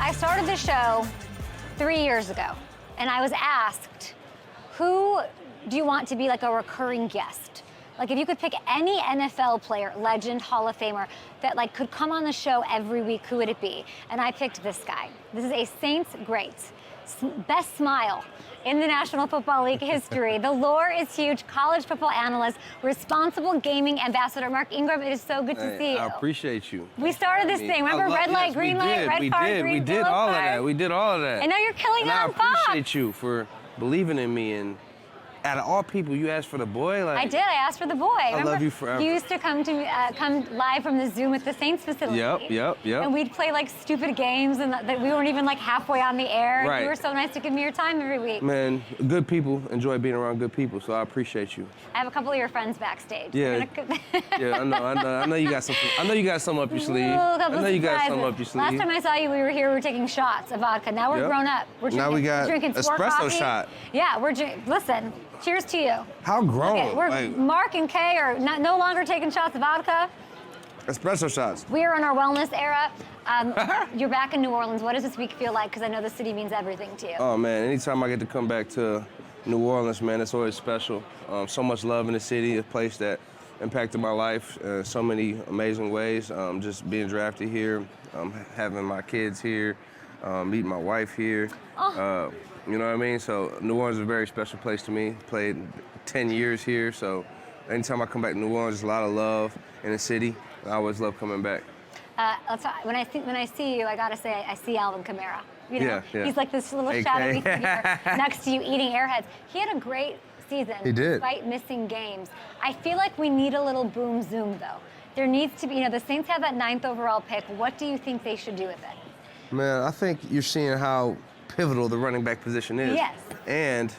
I started the show 3 years ago, and I was asked, who do you want to be like a recurring guest? Like if you could pick any NFL player, legend, Hall of Famer, that like could come on the show every week, who would it be? And I picked this guy. This is a Saints great. Best smile in the National Football League history. The lore is huge. College football analyst, responsible gaming ambassador, Mark Ingram. It is so good to see you. I appreciate you. We started this thing. Remember red light, green light, red card, green We did all of that. We did all of that. And now you're killing it on Fox. I appreciate you for believing in me. And out of all people, you asked for the boy. Like, I did. I asked for the boy. I love you forever. You used to come live from the Zoom at the Saints facility. Yep. And we'd play like stupid games, and that we weren't even like halfway on the air. Right. You were so nice to give me your time every week. Man, good people enjoy being around good people, so I appreciate you. I have a couple of your friends backstage. Yeah. Yeah, I know you got something. I know you got something up your sleeve. I know you got something up your sleeve. Last time I saw you, we were taking shots of vodka. Now we're grown up. We're drinking espresso coffee. shot. Yeah, listen. Cheers to you. How grown? Okay, Mark and Kay are no longer taking shots of vodka. Espresso shots. We are in our wellness era. You're back in New Orleans. What does this week feel like? Because I know the city means everything to you. Oh, man, anytime I get to come back to New Orleans, man, it's always special. So much love in the city, a place that impacted my life in so many amazing ways. Just being drafted here, having my kids here, meeting my wife here. You know what I mean? So New Orleans is a very special place to me. Played 10 years here, so anytime I come back to New Orleans, there's a lot of love in the city. I always love coming back. When I see you, I gotta say, I see Alvin Kamara. You know, yeah. He's like this little shadowy figure next to you eating Airheads. He had a great season. He did. Despite missing games. I feel like we need a little boom zoom though. There needs to be, the Saints have that 9th overall pick. What do you think they should do with it? Man, I think you're seeing how pivotal the running back position is. Yes. And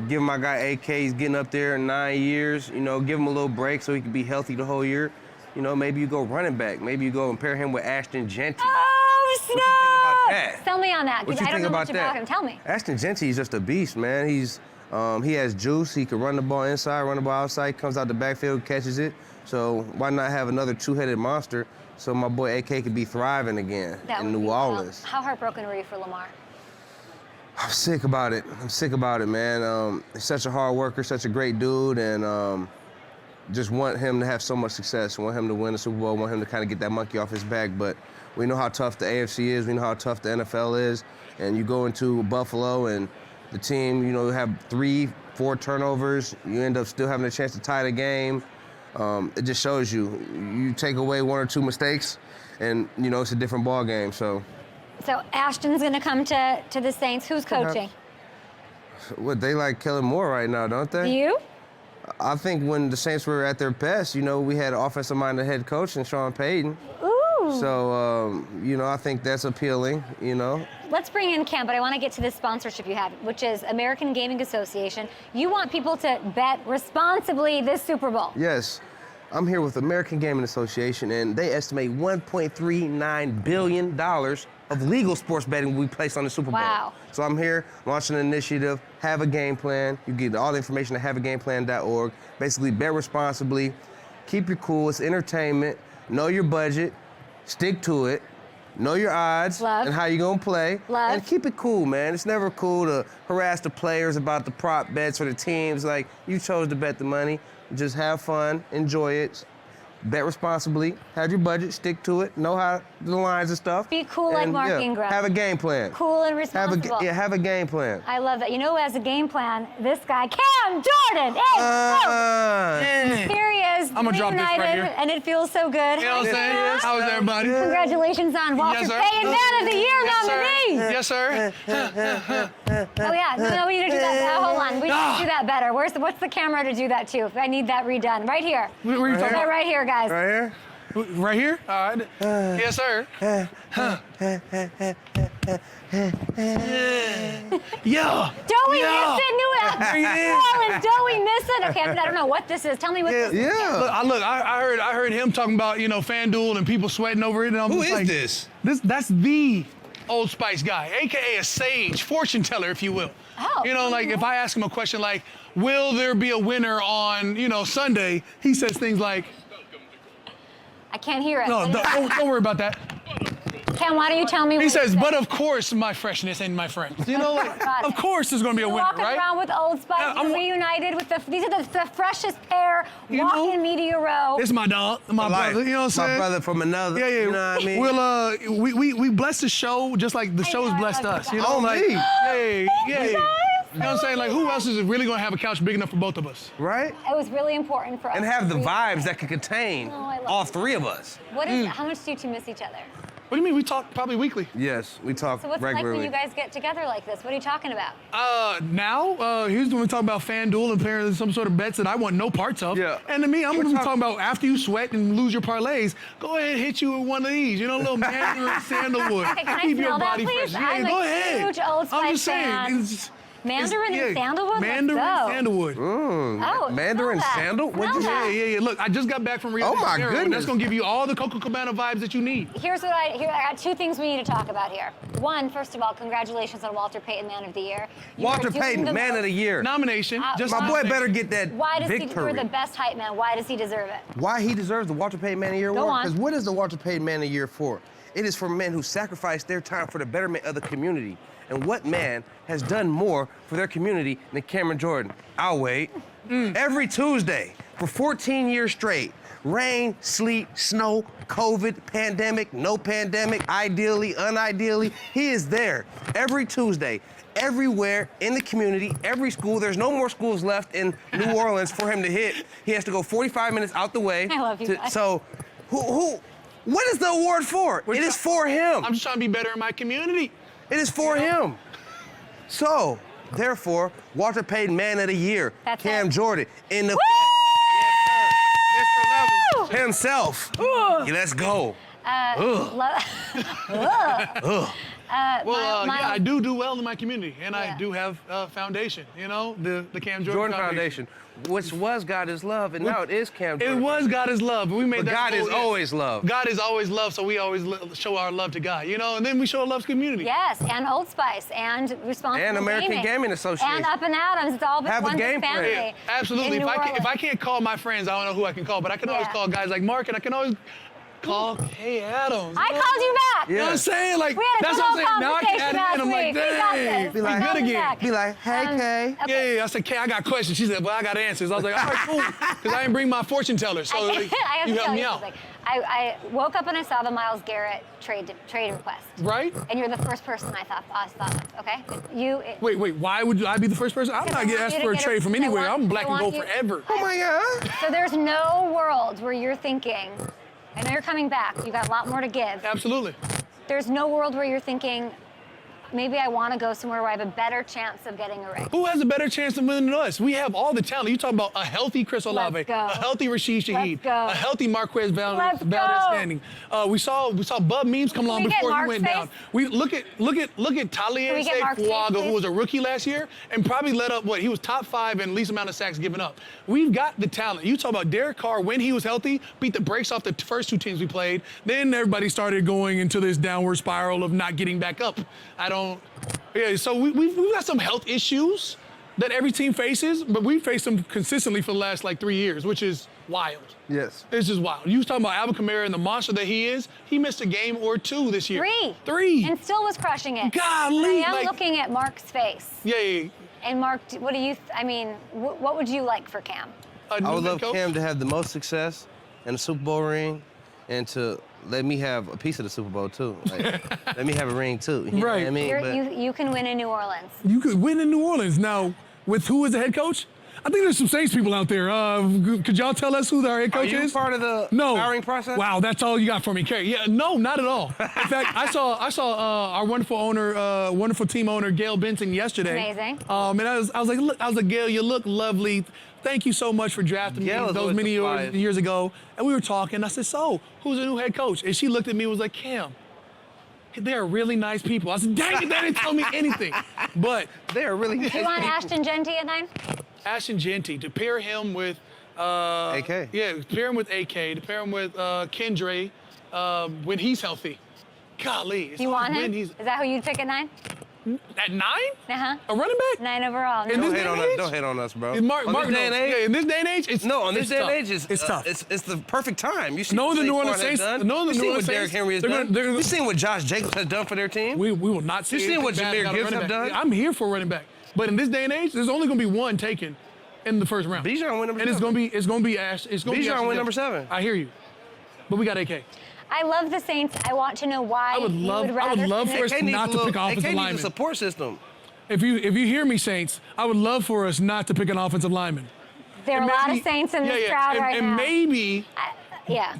give my guy AK, he's getting up there in 9 years, give him a little break so he can be healthy the whole year. Maybe you go running back. Maybe you go and pair him with Ashton Jeanty. Oh, snap! What you think about that? Tell me on that, because I don't know much that? about him. Tell me. Ashton Jeanty is just a beast, man. He has juice. He can run the ball inside, run the ball outside, comes out the backfield, catches it. So why not have another two-headed monster so my boy AK could be thriving again in New Orleans? How heartbroken were you for Lamar? I'm sick about it. Man. He's such a hard worker, such a great dude, and just want him to have so much success, want him to win the Super Bowl, want him to kind of get that monkey off his back. But we know how tough the AFC is. We know how tough the NFL is. And you go into Buffalo and the team, have 3-4 turnovers. You end up still having a chance to tie the game. It just shows you take away 1 or 2 mistakes, and it's a different ball game. So Ashton's going to come to the Saints. Who's coaching? What, they like Kellen Moore right now, don't they? Do you? I think when the Saints were at their best, we had an offensive-minded head coach in Sean Payton. Ooh. So, I think that's appealing, Let's bring in Cam, but I want to get to this sponsorship you have, which is American Gaming Association. You want people to bet responsibly this Super Bowl. Yes. I'm here with American Gaming Association, and they estimate $1.39 billion of legal sports betting will be placed on the Super Bowl. Wow. So I'm here launching an initiative, Have a Game Plan. You get all the information at haveagameplan.org. Basically, bet responsibly, keep your cool, it's entertainment, know your budget, stick to it, know your odds and how you're gonna play. And keep it cool, man. It's never cool to harass the players about the prop bets or the teams. Like, you chose to bet the money. Just have fun, enjoy it, bet responsibly, have your budget, stick to it, know how the lines and stuff. Be cool like Mark Ingram. Have a game plan. Cool and responsible. Have a game plan. I love that. Who has a game plan? This guy, Cam Jordan. Here he is. I'm gonna drop this right here. And it feels so good. You know what I'm saying? How is everybody? Congratulations on Walter Payton Man of the Year nominee. Yes, sir. Oh yeah, no, we need to do that. Hold on, we need to do that better. What's the camera to do that to? I need that redone. Right here. Where are you talking about? Right here, guys. Right here? Right here? All right. Yes, sir. Yeah. Don't we miss it? Don't we miss it? Okay, I don't know what this is. Tell me what this is. Yeah. Look, I heard him talking about, FanDuel and people sweating over it. And I'm Who just is like, this? That's the Old Spice guy, AKA a sage, fortune teller, if you will. Oh. If I ask him a question like, will there be a winner on, Sunday? He says things like, I can't hear it. no, don't worry about that. Cam, why don't you tell me what He says, you but of course my freshness and my friends. You know, like, God. of course there's going to be a You're winner, walking right? around with Old Spice, Yeah, you're reunited with these are the freshest pair You walking know, media row. It's my dog, my brother, you know what I'm saying? My brother from another. Yeah, yeah. You know what I mean? We bless the show just like the show's know, I blessed love us. you You guys. know, Oh, like, me. yeah. You know what I'm saying? Like, who else is really going to have a couch big enough for both of us? Right? It was really important for us. And have the to vibes that could contain Oh, I love all it. three of us. What is? How much do you two miss each other? What do you mean? We talk probably weekly. Yes, we talk So what's it like regularly. when you guys get together like this? What are you talking about? Here's when we talk about FanDuel and apparently some sort of bets that I want no parts of. Yeah. And to me, I'm We're gonna be talking- talking about after you sweat and lose your parlays, go ahead and hit you with one of these. You know, a little mandarin sandalwood. Okay, can I Keep your smell that, body please? fresh. I'm go a ahead. huge Old I'm Spice just saying. fan. Mandarin and sandalwood? Mandarin Let's go. sandalwood. Oh, Mandarin smell that. sandal? What'd you Smell Yeah, that. Look, I just got back from Rio Oh, de my Janeiro, and goodness. that's gonna give you all the Coco Cabana vibes that you need. Here's what I got two things we need to talk about here. One, first of all, congratulations on Walter Payton Man of the Year. You Walter are doing Payton, Man of the Year. Nomination. Just My boy nomination. better get that Why does victory. you're the best hype man? Why does he deserve it? Why he deserves the Walter Payton Man of the Year Go award? on. Because what is the Walter Payton Man of the Year for? It is for men who sacrifice their time for the betterment of the community. And what man has done more for their community than Cameron Jordan? I'll wait. Every Tuesday for 14 years straight. Rain, sleet, snow, COVID, pandemic, no pandemic, ideally, unideally. He is there every Tuesday, everywhere in the community, every school. There's no more schools left in New Orleans for him to hit. He has to go 45 minutes out the way. I love you guys. So, what is the award for? It is for him. I'm just trying to be better in my community. It is for him. So, therefore, Walter Payton Man of the Year, That's Cam it. Jordan, in the Woo! Mr. Level himself. Yeah, let's go. Well, yeah, I do well in my community, and Yeah. I do have a foundation. You know, the Cam Jordan Jordan Foundation, which was God is Love, and now it is Cam It Jordan. was God is love, but we made But that. God is whole- always love. God is always love, so we always show our love to God, you know, and then we show our love to community. Yes, and Old Spice, and Responsible And American Gaming Association. And Up and Adams. It's all been Have a one big game plan. family. Yeah, absolutely. in If New I Orleans. can't call my friends, I don't know who I can call, but I can always Yeah. call guys like Mark, and I can always call Hey Adams. I you know? called you back. You know what I'm saying? Like, We had a that's good what I'm old saying. Now I can conversation add it in. I'm last like, week. We got dang, this. Be like, we good Welcome again. back. Be like, hey, Kay. Okay. Yeah, I said, Kay, I got questions. She said, well, I got answers. I was like, all right, cool. Because I didn't bring my fortune teller, so I have you to helped tell me you out. something. I woke up and I saw the Myles Garrett trade request. Right? And you're the first person I thought of, okay? You. Wait, why would I be the first person? I'm Because I not getting want asked you for a to get trade a- from I anywhere. want- I'm black I and want gold you- forever. Oh my God. So there's no world where you're thinking, I know you're coming back, you got a lot more to give. Absolutely. There's no world where you're thinking, maybe I want to go somewhere where I have a better chance of getting a ring. Who has a better chance of winning than us? We have all the talent. You talk about a healthy Chris Olave, Let's go. a healthy Rashid Shaheed, Let's go. a healthy Marquez Let's Valdez go. Standing. We saw Bub Memes come along we get before he Mark's went down. face? We look at Talia Can we get Mark's face, Fuaga, who please? was a rookie last year and probably let up he was top 5 in least amount of sacks given up. We've got the talent. You talk about Derek Carr when he was healthy, beat the brakes off the first 2 teams we played. Then everybody started going into this downward spiral of not getting back up. Yeah, so we've got some health issues that every team faces, but we faced them consistently for the last 3 years, which is wild. Yes. It's just wild. You was talking about Alvin Kamara and the monster that he is. He missed a game or 2 this year. 3. And still was crushing it. Golly, I am looking at Mark's face. Yeah. And Mark, what do you, what would you like for Cam? A new I would head love coach? Cam to have the most success in the Super Bowl ring and to let me have a piece of the Super Bowl too. Like, let me have a ring too. You know Right. what I mean? But You can win in New Orleans. You could win in New Orleans. Now, with who is the head coach? I think there's some Saints people out there. Could y'all tell us who our head are coach you is? part of the No. hiring process? Wow, that's all you got for me, Kerry. Yeah, no, not at all. In fact, I saw our wonderful team owner, Gail Benson, yesterday. Amazing. And I was like, Gail, you look lovely. Thank you so much for drafting Gail me is those always many the flyest. years ago. And we were talking. I said, so, who's the new head coach? And she looked at me and was like, Cam, they're really nice people. I said, dang it, that didn't tell me anything. But They are really nice You want people. Ashton Jeanty at 9? Ashton Jeanty, to pair him with AK. Yeah, to pair him with AK, to pair him with Kendre when he's healthy. Golly, it's You hard want when him? he's Is that who you'd pick at 9? At 9? Uh-huh. A running back? 9 overall. In No. this day and age? Don't hate on us, bro. In Mark On this day and knows. age? Yeah, in this day and age, it's No, on this it's day and tough. age, it's tough. It's the perfect time. You see Knowing what the New Saquon Orleans has Saints, done? knowing the You New seen Orleans what Derrick Saints, Henry has they're done? gonna- You seen what Josh Jacobs has done for their team? We will not see. You seen what anything bad Jahmyr about a Gibbs running have back. done? I'm here for a running back, but in this day and age, there's only going to be one taken in the first round. Bijan went number and it's 7. going to be Ash. It's going to be Bijan Ashton went Jeffrey. number 7. I hear you, but we got AK. I love the Saints. I want to know why I would you love- would I would rather love for us finish- not to pick offensive AK lineman. needs a support system. If you hear me, Saints, I would love for us not to pick an offensive lineman. There are a And lot maybe- of Saints in this yeah, crowd and, right and now. maybe, Yeah.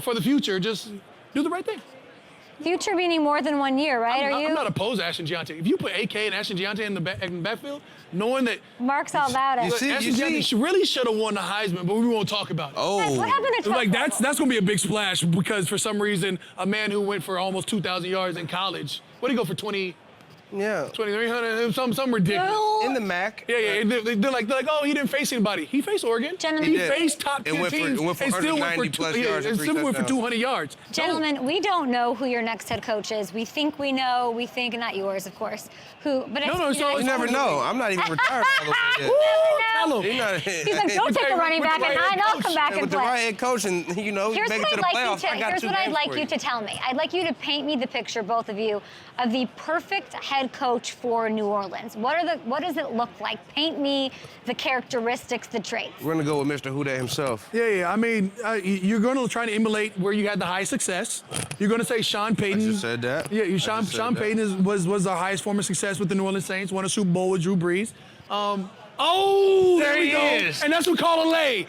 for the future, just do the right thing. Future meaning more than 1 year, right? I'm not opposed to Ashton Jeanty. If you put AK and Ashton Jeanty in the backfield, knowing that Mark's all about it. you see- Ashton Jeanty really should have won the Heisman, but we won't talk about it. Guys, what happened to Like Trevor? that's going to be a big splash because for some reason a man who went for almost 2,000 yards in college, what did he go for 2,300, something ridiculous. No. In the MAC. Yeah. They're like, oh, he didn't face anybody. He faced Oregon. Gentlemen- He He did. faced top 10 It went for- teams it went for and still went for 190 plus yards and and 3 still went for touchdowns. 200 yards. Gentlemen, we don't know who your next head coach is. We think we know. We think, not yours, of course. Who? But No, it's all- You never know. I'm not even retired all the way yet. Tell him. You're not- He's like, don't take a running back at 9. I'll come back and With the play. right head coach and, Here's make it what to I'd the like playoffs, I got here's 2 what I'd games like for you to tell me. I'd like you to paint me the picture, both of you, of the perfect head coach for New Orleans. What does it look like? Paint me the characteristics, the traits. We're going to go with Mr. Houda himself. Yeah. I mean, you're going to try to emulate where you had the highest success. You're going to say Sean Payton. I just said that. Yeah, I Sean just said that. Payton was the highest form of success with the New Orleans Saints. Won a Super Bowl with Drew Brees. There he we go. is. And that's what we call a lay.